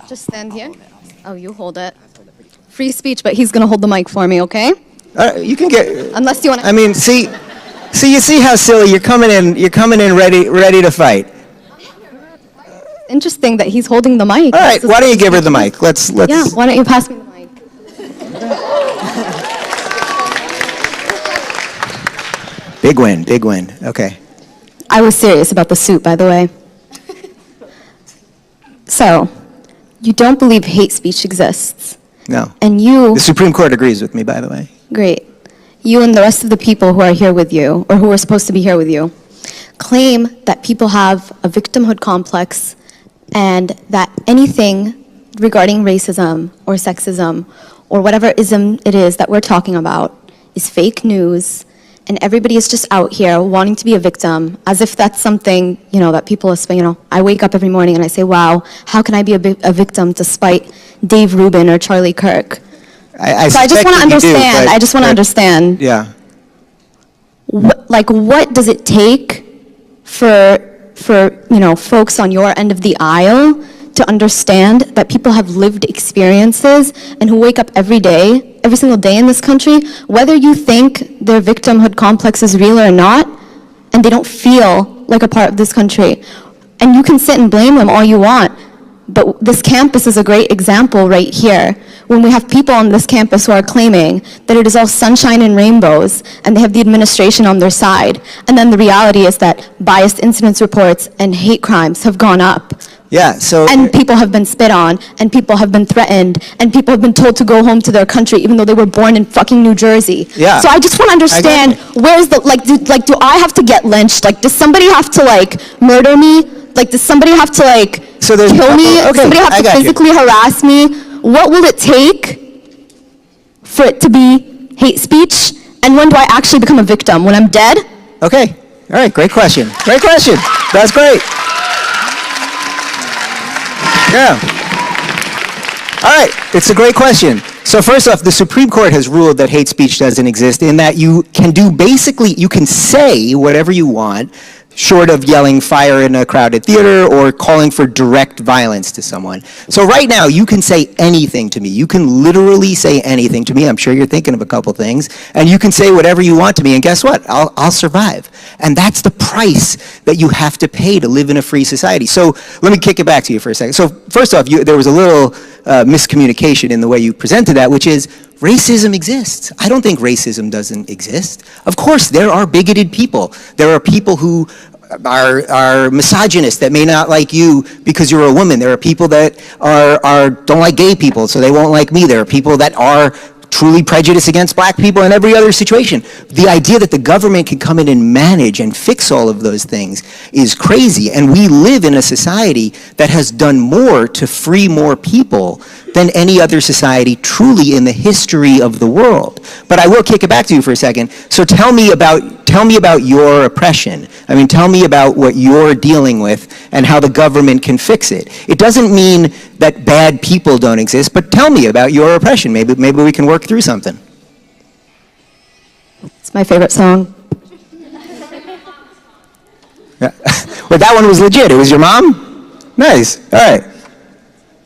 Just stand here. Oh, you hold it. Free speech, but he's going to hold the mic for me, okay? You can get... Unless you want to... I mean, you see how silly you're coming in ready to fight. Interesting that he's holding the mic. All right, why don't you give her the mic? Let's. Yeah, why don't you pass me the mic? Big win. Okay. I was serious about the suit, by the way. So, you don't believe hate speech exists. No. And you... The Supreme Court agrees with me, by the way. Great. You and the rest of the people who are here with you, or who are supposed to be here with you, claim that people have a victimhood complex and that anything regarding racism or sexism or whatever ism it is that we're talking about is fake news, and everybody is just out here wanting to be a victim, as if that's something, that people are, I wake up every morning and I say, wow, how can I be a victim despite Dave Rubin or Charlie Kirk? So I just want to understand. I just want to understand. Yeah. What does it take for folks on your end of the aisle to understand that people have lived experiences and who wake up every single day in this country, whether you think their victimhood complex is real or not, and they don't feel like a part of this country. And you can sit and blame them all you want, but this campus is a great example right here. When we have people on this campus who are claiming that it is all sunshine and rainbows and they have the administration on their side, and then the reality is that biased incidents reports and hate crimes have gone up. Yeah, so... And people have been spit on, and people have been threatened, and people have been told to go home to their country even though they were born in fucking New Jersey. Yeah. So I just want to understand, where's the, do I have to get lynched? Does somebody have to, murder me? Does somebody have to, kill me? Okay, Does somebody have to physically harass me? What will it take for it to be hate speech? And when do I actually become a victim? When I'm dead? Okay. All right, great question. That's great. Yeah. All right, it's a great question. So first off, the Supreme Court has ruled that hate speech doesn't exist, in that you can say whatever you want, short of yelling fire in a crowded theater or calling for direct violence to someone. So right now, you can say anything to me. You can literally say anything to me. I'm sure you're thinking of a couple things. And you can say whatever you want to me, and guess what? I'll survive. And that's the price that you have to pay to live in a free society. So let me kick it back to you for a second. So first off, there was a little miscommunication in the way you presented that, which is, racism exists. I don't think racism doesn't exist. Of course, there are bigoted people. There are people who are misogynist, that may not like you because you're a woman. There are people that don't like gay people, so they won't like me. There are people that are truly prejudiced against black people in every other situation. The idea that the government can come in and manage and fix all of those things is crazy. And we live in a society that has done more to free more people than any other society truly in the history of the world. But I will kick it back to you for a second. So tell me about your oppression. I mean, tell me about what you're dealing with and how the government can fix it. It doesn't mean that bad people don't exist, but tell me about your oppression. Maybe we can work through something. It's my favorite song. Yeah. Well, that one was legit. It was your mom? Nice. All right.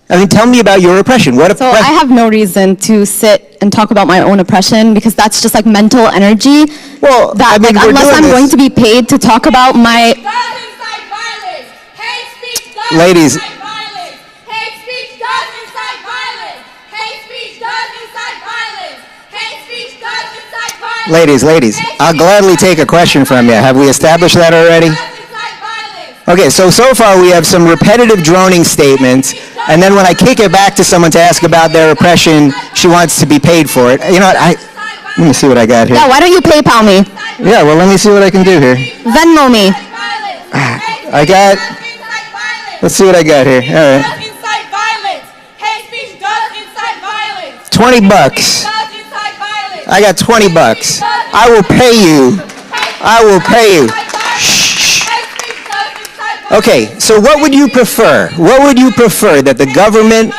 I mean, tell me about your oppression. So I have no reason to sit and talk about my own oppression, because that's just mental energy. Well, that unless I'm going to be paid to talk about my... Ladies. Ladies, I'll gladly take a question from you. Have we established that already? Okay, so far we have some repetitive droning statements, and then when I kick it back to someone to ask about their oppression, she wants to be paid for it. You know what, let me see what I got here. Yeah, why don't you PayPal me? Yeah, well, let me see what I can do here. Venmo me. Let's see what I got here. All right. $20. I got $20. I will pay you. Okay, so what would you prefer? That the government...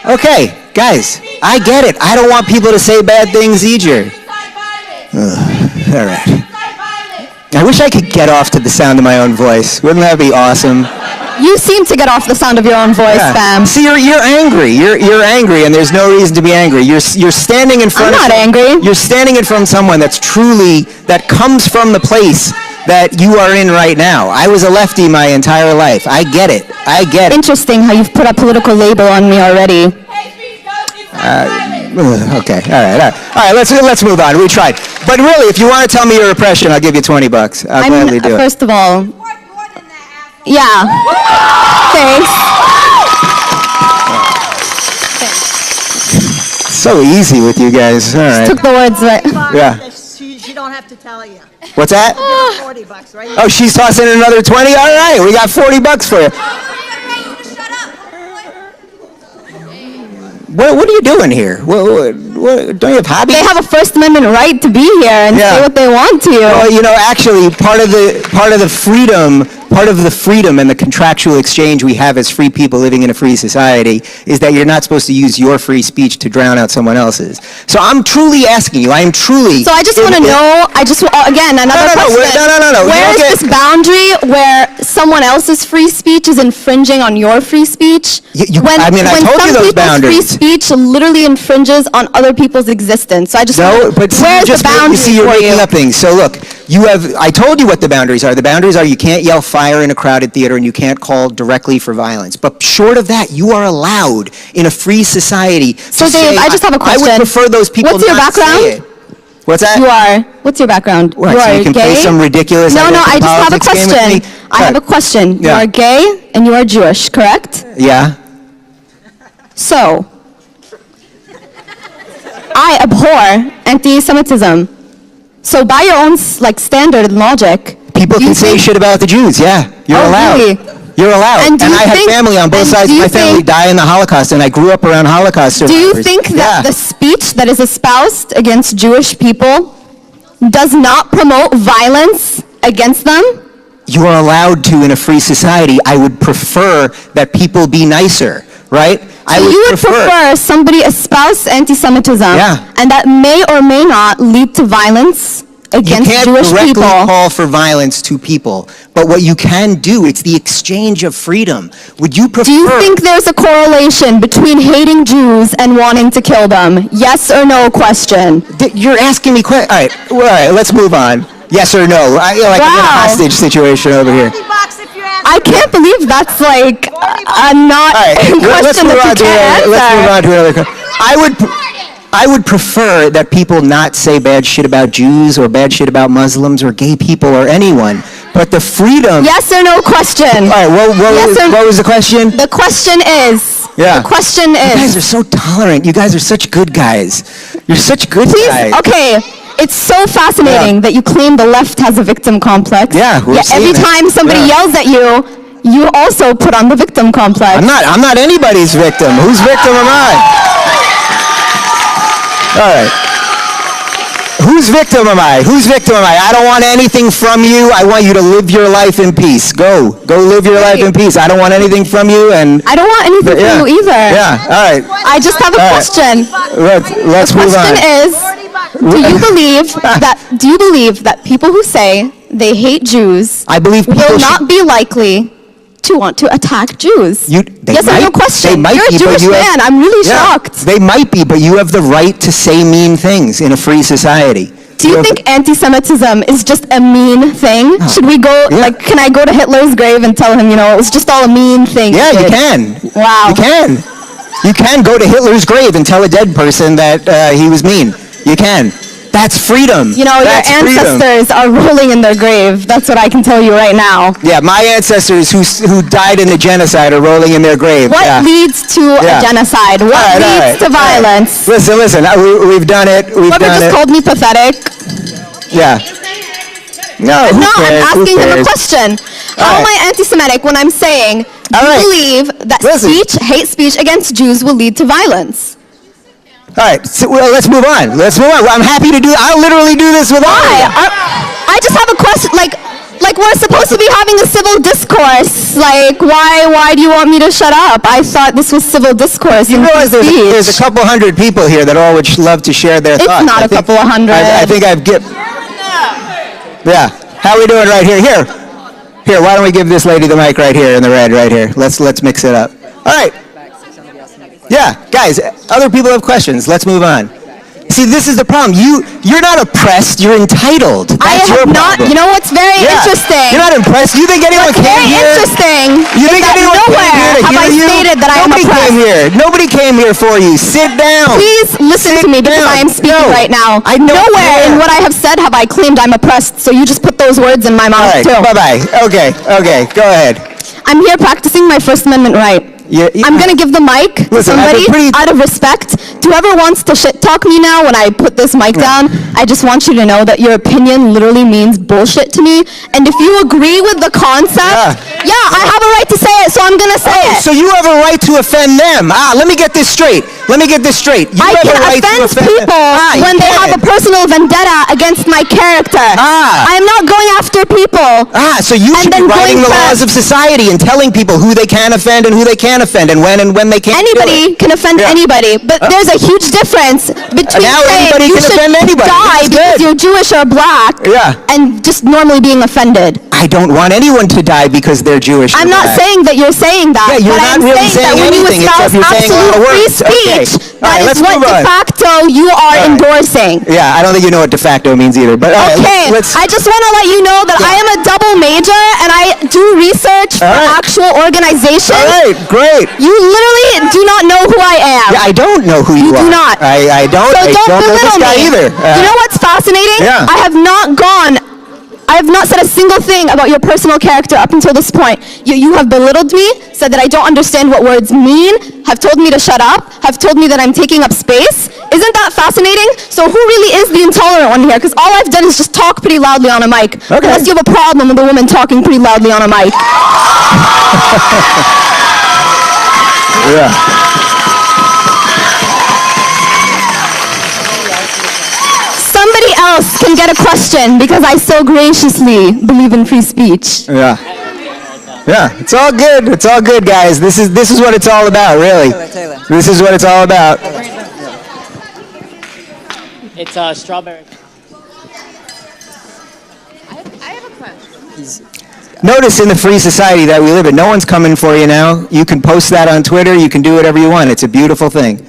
Okay, guys, I get it. I don't want people to say bad things either. All right. I wish I could get off to the sound of my own voice. Wouldn't that be awesome? You seem to get off the sound of your own voice, fam. See, you're angry. You're angry, and there's no reason to be angry. You're standing in front. I'm not angry. You're standing in front of someone that comes from the place that you are in right now. I was a lefty my entire life. I get it. Interesting how you've put a political label on me already. Okay. All right. Let's move on. We tried. But really, if you want to tell me your oppression, I'll give you $20. I'll gladly do it. First of all, yeah. Thanks. So easy with you guys. All right. Took the words right. Yeah. She don't have to tell you. What's that? $40, right? Oh, she's tossing in another 20? All right, we got $40 for you. What are you doing here? What, don't you have hobbies? They have a First Amendment right to be here and say what they want to. Well, actually, part of the freedom and the contractual exchange we have as free people living in a free society is that you're not supposed to use your free speech to drown out someone else's. So I'm truly asking you. I am truly. So I just want to know. Again, another question. No. Where is this boundary where someone else's free speech is infringing on your free speech? I told you those boundaries. Free speech literally infringes on other people's existence. So I just where's the boundary you see, you're for making you? up things. So look, I told you what the boundaries are. The boundaries are you can't yell fire in a crowded theater and you can't call directly for violence. But short of that, you are allowed in a free society So Dave, I just have a question. I would prefer those people What's your not background? say it. What's that? What's your background? What, You so are you can gay? play some ridiculous No, I just have a politics game with question. me? I have a question. You Yeah. are gay and you are Jewish, correct? Yeah. So, I abhor anti-Semitism. So by your own standard and logic, People do you can say think- shit about the Jews, yeah. You're Oh, allowed. really? You're allowed. And do you I have think- family on both and sides do of you my family think- die in the Holocaust, and I grew up around Holocaust Do survivors. you think that Yeah. the speech that is espoused against Jewish people does not promote violence against them? You are allowed to in a free society. I would prefer that people be nicer, right? You would prefer somebody espouse anti-Semitism, Yeah. and that may or may not lead to violence against You can't Jewish directly people. call for violence to people, but what you can do, it's the exchange of freedom. Would you prefer? Do you think there's a correlation between hating Jews and wanting to kill them? Yes or no question. You're asking me questions. All right, let's move on. Yes or no? I'm in a Wow. hostage situation over here. $40 if you answer. I can't believe that's like a not All right, let's question move that on you to can't let's move answer. on to another question. I would prefer that people not say bad shit about Jews or bad shit about Muslims or gay people or anyone, but the freedom. Yes or no question. All right, what was the question? The question is. Yeah. The question You guys is. are so tolerant. You guys are such good guys. You're such good Please, guys. okay. It's so fascinating that you claim the left has a victim complex. Yeah, we're Yet every seeing it. time somebody Yeah. yells at you, you also put on the victim complex. I'm not anybody's victim. Whose victim am I? All right. Whose victim am I? I don't want anything from you. I want you to live your life in peace. Go live your life in peace. I don't want anything from you, and I don't want anything yeah. from you either. Yeah. All right. I just have a All right. question. Let's move on. Question is, do you believe that people who say they hate Jews I believe people will should- not be likely to want to attack Jews? Yes or no question? They might You're be, a but Jewish you have- man. I'm really Yeah, shocked. They might be, but you have the right to say mean things in a free society. Do you have- think anti-Semitism is just a mean thing? Should we go, Yeah. can I go to Hitler's grave and tell him, it was just all a mean thing? Yeah, he you did? can. Wow. You can. You can go to Hitler's grave and tell a dead person that he was mean. You can. That's freedom. Your That's freedom. ancestors are rolling in their grave. That's what I can tell you right now. Yeah, my ancestors who died in the genocide are rolling in their grave. What yeah. leads to Yeah. a genocide? What All right, leads to all right. violence? Listen. We've done it. Whoever just called me pathetic. Yeah. No, who No, I'm cares? Who asking him a cares? question. How All am right. I anti-Semitic when I'm saying, do All you right. believe that Listen. hate speech against Jews will lead to violence? All right, so, let's move on. I'm happy to do. I'll literally do this with all of Why? you. I just have a question. Like we're supposed to be having a civil discourse. Why do you want me to shut up? I thought this was civil discourse. You and realize free there's a speech. couple hundred people here that all would love to share their It's thoughts. not I a think- couple of hundred. I think I've get. Yeah. How are we doing right here? Here. Here, why don't we give this lady the mic right here in the red right here. Let's mix it up. All right. Yeah, guys, other people have questions. Let's move on. See, this is the problem. You're not oppressed. You're entitled. That's your problem. You know what's very interesting? You're not impressed. You think anyone What's came very here? interesting You think is that anyone nowhere came here to have hear I you? stated that I am Nobody oppressed. came here. Nobody came here for you. Sit down. Please listen to me because down. I am speaking No, right now. I don't Nowhere care. in what I have said have I claimed I'm oppressed, so you just put those words in my All mouth right, too. bye-bye. Okay, go ahead. I'm here practicing my First Amendment right. I'm going to give the mic to Listen, I've somebody been pretty- out of respect. To whoever wants to shit talk me now when I put this mic down, I just want you to know that your opinion literally means bullshit to me. And if you agree with the concept, I have a right to say it, so I'm going to say it. So you have a right to offend them. Let me get this straight. You I have can a right to offend offend people them. when they have a personal vendetta against my character. I am not going after people. So you And should be then writing going the back- laws of society and telling people who they can offend and who they can't offend and when they can't do Anybody it. can offend Yeah. anybody, but there's a huge difference between Now saying anybody you can should offend anybody. die That's because good. you're Jewish or black Yeah. and just normally being offended. I don't want anyone to die because they're Jewish. I'm not saying that you're saying that, Yeah, you're but not I'm really saying that saying when you anything espouse except you're saying a lot of absolute free words. Okay. speech, All right, that let's is what move de on. facto you are right. endorsing. Yeah, I don't think you know what de facto means either. But all right, Okay, let's I just want to let you know that I am a double major and I do research for right. actual organizations. all right, great. You literally do not know who I am. Yeah, I don't know who you are. do not. I don't. So I don't don't know this belittle guy me. either. You know what's fascinating? Yeah. I have not said a single thing about your personal character up until this point. You have belittled me, said that I don't understand what words mean, have told me to shut up, have told me that I'm taking up space. Isn't that fascinating? So who really is the intolerant one here? Because all I've done is just talk pretty loudly on a mic. Okay. Unless you have a problem with a woman talking pretty loudly on a mic. Yeah. Somebody else can get a question because I so graciously believe in free speech. Yeah. Yeah, it's all good. It's all good, guys. This is what it's all about, really. Taylor. This is what it's all about. It's strawberry. I have a question. Notice in the free society that we live in, no one's coming for you now. You can post that on Twitter. You can do whatever you want. It's a beautiful thing.